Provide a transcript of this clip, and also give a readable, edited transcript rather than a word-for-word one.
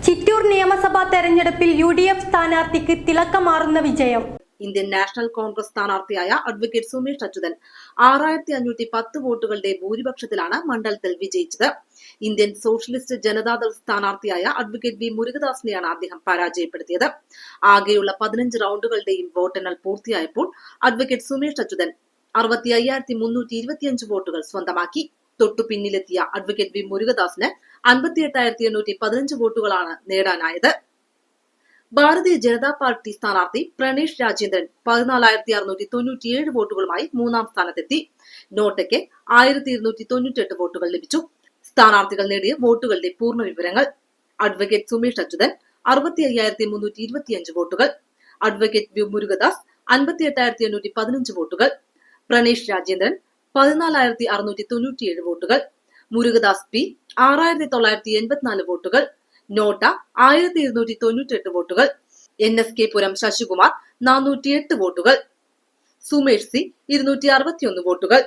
ചിറ്റൂർ നിയമസഭാ തെരഞ്ഞെടുപ്പിൽ UDF സ്ഥാനാർത്ഥിക്ക് തിളക്കമാർന്ന വിജയം. ഇന്ത്യൻ നാഷണൽ കോൺഗ്രസ് സ്ഥാനാർത്ഥിയായ അഡ്വക്കേറ്റ് സുമേഷ് അച്യുതൻ 6510 വോട്ടുകളുടെ ഭൂരിപക്ഷത്തിലാണ് മണ്ഡലത്തിൽ വിജയിച്ചത്. ഇന്ത്യൻ സോഷ്യലിസ്റ്റ് ജനതാദൾ സ്ഥാനാർത്ഥിയായ അഡ്വക്കേറ്റ് വി മുരുകദാസിനെയാണ് അദ്ദേഹം പരാജയപ്പെടുത്തിയത്. ആകെയുള്ള 15 റൗണ്ടുകളുടെയും വോട്ടെണ്ണൽ പൂർത്തിയായപ്പോൾ അഡ്വക്കേറ്റ് സുമേഷ് അച്യുതൻ 65,325 വോട്ടുകൾ സ്വന്തമാക്കി. തൊട്ടു പിന്നിലെത്തിയ advocate V മുരുകദാസിന് 58,815 വോട്ടുകളാണ് നേടാനായത്. Bharatiya Janata party സ്ഥാനാർത്ഥി പ്രണേഷ് രാജേന്ദ്രൻ 14,697 വോട്ടുകളുമായി മൂന്നാം സ്ഥാനത്തെത്തി. നോട്ടയ്ക്ക് 1,298 വോട്ടുകൾ ലഭിച്ചു. സ്ഥാനാർത്ഥികൾ നേടിയ വോട്ടുകളുടെ പൂർണ്ണ വിവരങ്ങൾ: അഡ്വക്കേറ്റ് സുമേഷ് അച്യുതൻ 65,325 വോട്ടുകൾ, അഡ്വക്കേറ്റ് വി മുരുകദാസ് 58,815 വോട്ടുകൾ, പ്രണേഷ് രാജേന്ദ്രൻ 14,697 വോട്ടുകൾ, മുരുകദാസ് പി 6,984 വോട്ടുകൾ, നോട്ട 1,298 വോട്ടുകൾ, NSK പുരം ശശികുമാർ 408 വോട്ടുകൾ, സുമേഷ് സി 261 വോട്ടുകൾ.